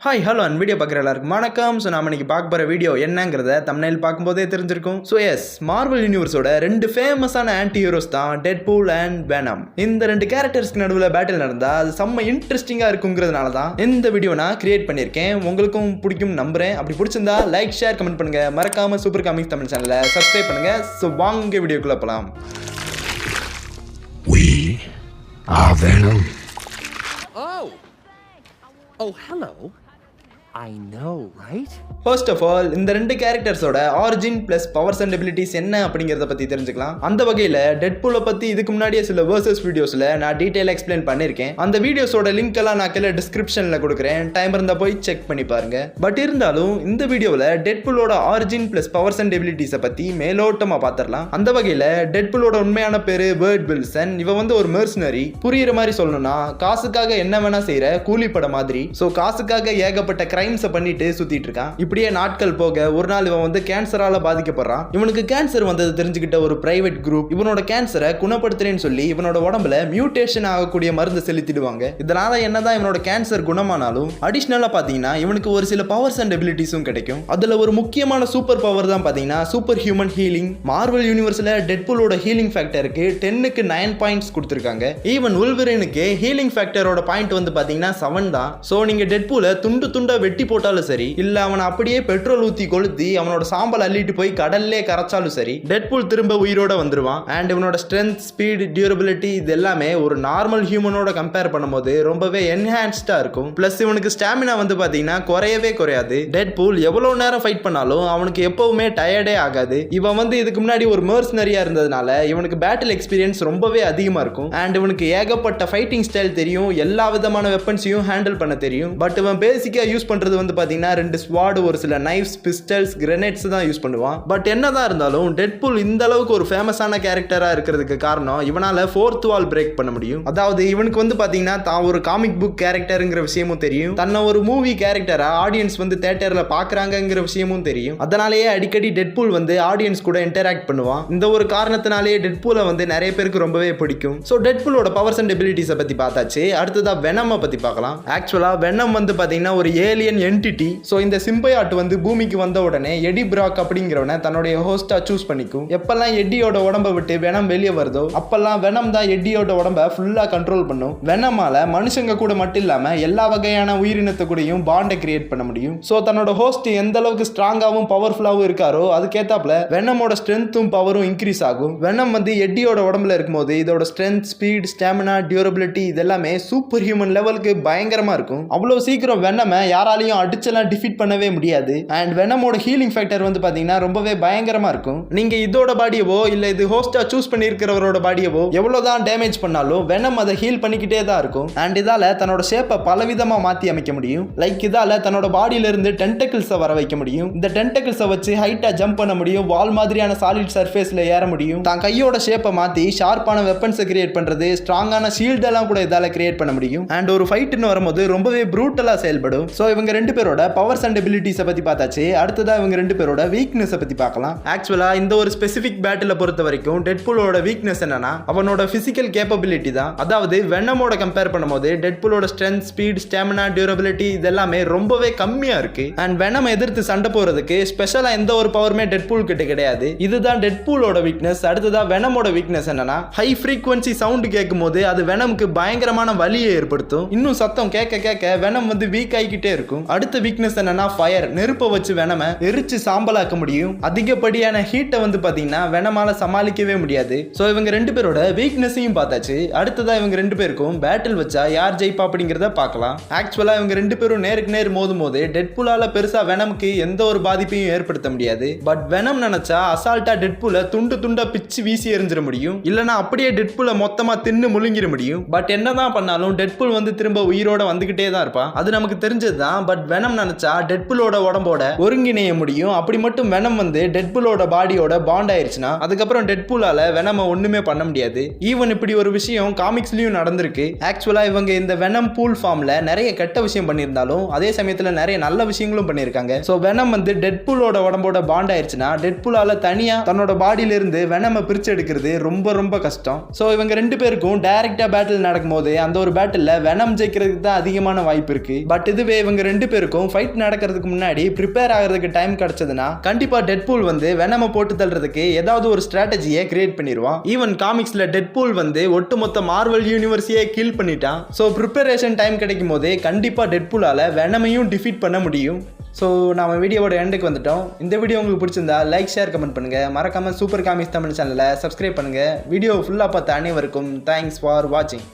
Hi hello and video பார்க்குற எல்லாருக்கும் வணக்கம். ஸோ நம்ம இன்னைக்கு பார்க்க போகிற வீடியோ என்னங்கிறத தம்ப்நெயில் பார்க்கும்போதே தெரிஞ்சிருக்கும். ஸோ எஸ், மார்வல் யூனிவர்ஸோட ரெண்டு ஃபேமஸான ஆன்டி ஹீரோஸ் தான் டெட்பூல் அண்ட் வெனம். இந்த ரெண்டு கேரக்டர்ஸ்க்கு நடுவில் பேட்டில் நடந்தால் அது செம்ம இன்ட்ரெஸ்டிங்காக இருக்குங்கிறதுனால தான் இந்த வீடியோ நான் கிரியேட் பண்ணியிருக்கேன். உங்களுக்கும் பிடிக்கும் நம்புறேன். அப்படி பிடிச்சிருந்தா லைக், ஷேர், கமெண்ட் பண்ணுங்க. மறக்காம சூப்பர் காமிக்ஸ் தமிழ் சேனலை சப்ஸ்கிரைப் பண்ணுங்க. ஸோ வாங்க வீடியோக்குள்ள போகலாம். We are Venom. Oh, hello. I know, right? First of all, இந்த ரெண்டு கேரக்டர்ஸோட origin plus powers and abilities என்ன அப்படிங்கிறத பற்றி தெரிஞ்சுக்கலாம். அந்த வகையில் டெட்பூலை பற்றி இதுக்கு முன்னாடியே சில வேர்சஸ் வீடியோஸில் நான் டீட்டெயிலாக எக்ஸ்பிளைன் பண்ணியிருக்கேன். அந்த வீடியோஸோட லிங்க் எல்லாம் நான் கீழே டிஸ்கிரிப்ஷனில் கொடுக்குறேன். டைம் இருந்தால் போய் செக் பண்ணி பாருங்க. பட் இருந்தாலும் இந்த வீடியோவில் டெட்பூலோட ஆரிஜின் பிளஸ் பவர்ஸ் அண்ட் எபிலிட்டிஸை பற்றி மேலோட்டமாக பார்த்துடலாம். அந்த வகையில் டெட்பூலோட உண்மையான பேர் வேர்ட் வில்சன். இவன் வந்து ஒரு மெர்சனரி. புரியுற மாதிரி சொல்லணும்னா காசுக்காக என்ன வேணா செய்கிற கூலிப்பட மாதிரி. ஸோ காசுக்காக ஏகப்பட்ட கிரைம்ஸை பண்ணிட்டு சுத்திட்டு இருக்கான். இப்படியே நாட்கள் போக ஒரு நாள் இவன் வந்து கேன்சரால பாதிக்கப்படுறான். இவனுக்கு கேன்சர் வந்தது தெரிஞ்சுக்கிட்ட ஒரு பிரைவேட் குரூப் இவனோட கேன்சரை குணப்படுத்துறேன்னு சொல்லி இவனோட உடம்புல மியூட்டேஷன் ஆகக்கூடிய மருந்து செலுத்திடுவாங்க. இதனால என்னதான் இவனோட கேன்சர் குணமானாலும் அடிஷனலா பாத்தீங்கன்னா இவனுக்கு ஒரு சில பவர்ஸ் அண்ட் எபிலிட்டிஸும் கிடைக்கும். அதுல ஒரு முக்கியமான சூப்பர் பவர் தான் பாத்தீங்கன்னா super human healing. Marvel யூனிவர்ஸ்ல டெட்பூலோட healing ஃபேக்டருக்கு 10க்கு 9 points கொடுத்திருக்காங்க. ஈவன் வுல்வரினுக்கு ஹீலிங் ஃபேக்டரோட பாயிண்ட் வந்து பாத்தீங்கன்னா 7 தான். சோ நீங்க டெட்பூலை துண்டு துண்டா வெட்டி போட்டாலும் சரி, இல்ல அவனை அப்படியே பெட்ரோல் ஊத்தி கொளுத்தி அவனோட சாம்பல் அள்ளிட்டு போய் கடல்லே கரைச்சாலும் சரி, டெட்பூல் திரும்ப உயிரோட வந்துருவான். அண்ட் இவனோட ஸ்ட்ரென்த், ஸ்பீட், டியூரபிலிட்டி இது எல்லாமே ஒரு நார்மல் ஹியூமனோட கம்பேர் பண்ணும்போது ரொம்பவே என்ஹான்ஸ்டா இருக்கும். பிளஸ் இவனுக்கு ஸ்டாமினா வந்து பாத்தீங்கன்னா குறையவே குறையாது. டெட்பூல் எவ்வளவு நேரம் ஃபைட் பண்ணாலும் அவனுக்கு எப்பவுமே டயர்டே ஆகாது. இவன் வந்து இதுக்கு முன்னாடி ஒரு மெர்சனரியா இருந்ததுனால இவனுக்கு பேட்டில் எக்ஸ்பீரியன்ஸ் ரொம்பவே அதிகமா இருக்கும். அண்ட் இவனுக்கு ஏகப்பட்ட ஃபைட்டிங் ஸ்டைல் தெரியும். எல்லா விதமான வெப்பன்ஸையும் ஹேண்டில் பண்ண தெரியும். பட் இவன் பேசிக்கா யூஸ் பண்றது வந்து பாத்தீங்கன்னா 2 ஸ்வார்டு, ஒரு சில நைஃப்ஸ், பிஸ்டல்ஸ், கிரெனேட்ஸ் தான் யூஸ் பண்ணுவான். பட் என்னதான் இருந்தாலும் டெட்பூல் இந்த அளவுக்கு ஒரு ஃபேமஸான கேரக்டரா இருக்கிறதுக்கு காரணம் இவனால 4th வால் பிரேக் பண்ண முடியும். அதாவது இவனுக்கு வந்து பாத்தீங்கன்னா தான் ஒரு காமிக் புக் கேரக்டர்ங்கிற விஷயமும் தெரியும். தன்னை ஒரு மூவி கேரக்டரா ஆடியன்ஸ் வந்து தியேட்டர்ல பாக்குறாங்கிற விஷயமும் தெரியும். அதனாலேயே அடிக்கடி டெட்பூல் வந்து ஆடியன்ஸ் கூட இன்டராக்ட் பண்ணுவான். இந்த ஒரு காரணத்தினாலேயே டெட்பூலை வந்து நிறைய பேருக்கு ரொம்பவே பிடிக்கும். ஸோ டெட்பூலோட பவர்ஸ் அண்ட் எபிலிட்டிஸை பத்தி பார்த்தாச்சு. அடுத்ததா வெனமை பத்தி பார்க்கலாம். ஆக்சுவலா வெனம் வந்து பாத்தீங்கன்னா ஒரு ஏலியன் என்டிட்டி. ஸோ இந்த சிம்பையாட் வந்து பூமிக்கு வந்த உடனே எடி பிராக் அப்படிங்கிறவனை தன்னுடைய ஹோஸ்டா சூஸ் பண்ணிக்கும். எப்பெல்லாம் எட்டியோட உடம்பை விட்டு வெனம் வெளியே வருதோ அப்பெல்லாம் வெனம் தான் எட்டியோட உடம்பை ஃபுல்லா கண்ட்ரோல் பண்ணும். வெனமால மனுஷங்க கூட மட்டும் இல்லாம எல்லா வகையான உயிரினத்தை கூடயும் பாண்டை கிரியேட் பண்ண முடியும். ஸோ தன்னோட ஹோஸ்ட் எந்த அளவுக்கு ஸ்ட்ராங்காகவும் பவர்ஃபுல்லாகவும் இருக்காரோ அதுக்கேத்தாப்புல வெனமோட ஸ்ட்ரென்த்தும் பவரும் இன்க்ரீஸ் ஆகும். வெனம் வந்து எட்டியோட உடம்புல இருக்கும்போது இதோட ஸ்ட்ரென்த், ஸ்பீட், ஸ்டாமினா, டியூரபிலிட்டி இதெல்லாமே சூப்பர் ஹியூமன் லெவலுக்கு பயங்கரமா இருக்கும். அவ்வளவு சீக்கிரம் வெனமை யாராலையும் அடிச்செல்லாம் டிஃபீட் பண்ணவே முடியாது. அண்ட் வெனமோட ஹீலிங் ஃபேக்டர் வந்து பாத்தீங்கன்னா ரொம்பவே பயங்கரமா இருக்கும். நீங்க இதோட பாடியவோ இல்ல இது ஹோஸ்டா சூஸ் பண்ணி இருக்கிறவரோட பாடியவோ எவ்வளவுதான் டேமேஜ் பண்ணாலும் வெனம் அதை ஹீல் பண்ணிக்கிட்டே தான் இருக்கும். அண்ட் இதால தன்னோட ஷேப்பை பலவிதமா மாத்தி அமைக்க முடியும். லைக் இதால தன்னோட பாடியில இருந்து டென்டக்கிள்ஸை வர வைக்க முடியும். இந்த டென்டக்கிள்ஸை வச்சு ஹைட்டா ஜம்ப் பண்ண முடியும். வால் மாதிரியான சாலிட் சர்ஃபேஸ்ல ஏற முடியும். தான் கையோட ஷேப்பை மாத்தி ஷார்ப்பான வெப்பன்ஸை கிரியேட் பண்றது, ஸ்ட்ராங்கான ஷீல்ட் எல்லாம் கூட இதால கிரியேட் பண்ண முடியும். அண்ட் ஒரு ஃபைட்னு வரும்போது ரொம்பவே ப்ரூட்டலா செயல்படும். ஸோ இவங்க ரெண்டு பேரோட பவர்ஸ் அண்ட் எபிலிட்டிஸை பத்தி பார்த்தாச்சு. அடுத்ததா இவங்க ரெண்டு பேரோட வீக்னஸை பத்தி பார்க்கலாம். ஆக்சுவலா இந்த ஒரு ஸ்பெசிபிக் பேட்டில பொறுத்த வரைக்கும் டெட்பூலோட வீக்னஸ் என்னன்னா அவனோட பிசிக்கல் கேப்பபிலிட்டி தான். அதாவது வெனமோட கம்பேர் பண்ணும்போது டெட்பூலோட ஸ்ட்ரென்த், ஸ்பீட், ஸ்டாமினா, டியூரபிலிட்டி இதெல்லாமே ரொம்பவே கம்மியா இருக்கு. அண்ட் வெனம் எதிர்த்து சண்டை போறதுக்கு ஸ்பெஷலா எந்த ஒரு பவருமே டெட்பூல் கிட்ட கிடையாது. இதுதான் டெட்பூலோட வீக்னஸ். அடுத்ததா வெனமோட வீக்னஸ் என்னன்னா ஹை ஃப்ரீக்வன்சி சவுண்ட் கேட்கும் போது அது வெனமுக்கு பயங்கரமான வலியை ஏற்படுத்தும். இன்னும் சத்தம் கேட்க கேட்க வெனம் வந்து வீக் ஆகிக்கிட்டே இருக்கும். அடுத்த வீக்னஸ் என்னன்னா ஃபயர். நெருப்பை வச்சு வெனமை எரிச்சு சாம்பலாக்க முடியும். அதிகப்படியான ஹீட்டை வந்து பாத்தீங்கன்னா வெனமால சமாளிக்கவே முடியாது. சோ இவங்க ரெண்டு பேரோட வீக்னஸையும் பார்த்தாச்சு. அடுத்ததா இவங்க ரெண்டு பேருக்கும் பேட்டில் வச்சா யார் ஜெயிப்பா அப்படிங்கறத பார்க்கலாம். ஆக்சுவலா இவங்க ரெண்டு பேரும் நேருக்கு நேர் மோதும் போது டெட்பூலால பெருசா வெனமுக்கு எந்த ஒரு பாதிப்பையும் ஏற்படுத்த முடியாது. பட் வெனம் நினைச்சா அசால்ட்டா டெட்பூலை துண்டு துண்டா பிச்சு வீசி எறிஞ்சிட முடியும். இல்லனா அப்படியே டெட்பூலை மொத்தமா தின்னு முழுங்கிட முடியும். பட் என்னதான் பண்ணாலும் டெட்பூல் வந்து திரும்ப உயிரோட வந்துகிட்டே தான் இருப்பான். அது நமக்கு தெரிஞ்சதுதான். பட் வெனம் நினைச்சா டெட்பூலோட உடம்போட ஒருங்கிணைய முடியும். அப்படி மட்டும் வெனம் வந்து டெட்பூலோட பாடியோட பாண்ட் ஆயிருச்சுன்னா அதுக்கப்புறம் டெட்பூலால வெனம ஒண்ணுமே பண்ண முடியாது. ஈவன் இப்படி ஒரு விஷயம் காமிக்ஸ்லயும் நடந்திருக்கு. ஆக்சுவலா இவங்க இந்த வெனம் பூல் ஃபார்ம்ல நிறைய கெட்ட விஷயம் பண்ணியிருந்தாலும் அதே சமயத்துல நிறைய நல்ல விஷயங்களும் பண்ணியிருக்காங்க. ஸோ வெனம் வந்து டெட்பூலோட உடம்போட பாண்ட் ஆயிருச்சுன்னா டெட்பூலால தனியா தன்னோட பாடியில இருந்து வெனம பிரிச்சு எடுக்கிறது ரொம்ப ரொம்ப கஷ்டம். ஸோ இவங்க ரெண்டு பேருக்கும் டைரக்டா பேட்டில் நடக்கும் போது அந்த ஒரு பேட்டில் வெனம் ஜெயிக்கிறதுக்கு தான் அதிகமான வாய்ப்பு இருக்கு. பட் இதுவே இவங்க ரெண்டு பேருக்கும் ஃபைட் நடக்கிறதுக்கு முன்னாடி ப்ரிப்பேர் ஆகிறதுக்கு டைம் கிடைச்சதுன்னா கண்டிப்பா டெட்பூல் வந்து வெனமை போட்டு தள்ளுறதுக்கு ஏதாவது ஒரு ஸ்ட்ராட்டஜியை கிரியேட் பண்ணிடுவான். ஈவன் காமிக்ஸ்ல டெட்பூல் வந்து ஒட்டுமொத்த மார்வல் யூனிவர்ஸையே கில் பண்ணிட்டான். ஸோ ப்ரிப்பரேஷன் டைம் கிடைக்கும் போதே கண்டிப்பா டெட்பூலால வெனமையும் டிஃபீட் பண்ண முடியும். ஸோ நம்ம வீடியோவோட எண்டுக்கு வந்துட்டோம். இந்த வீடியோ உங்களுக்கு பிடிச்சிருந்தா லைக், ஷேர், கமெண்ட் பண்ணுங்க. மறக்காம சூப்பர் காமிக்ஸ் தமிழ் சேனலை சப்ஸ்கிரைப் பண்ணுங்க. வீடியோ ஃபுல்லாக பார்த்த அனைவருக்கும் தேங்க்ஸ் ஃபார் வாட்சிங்.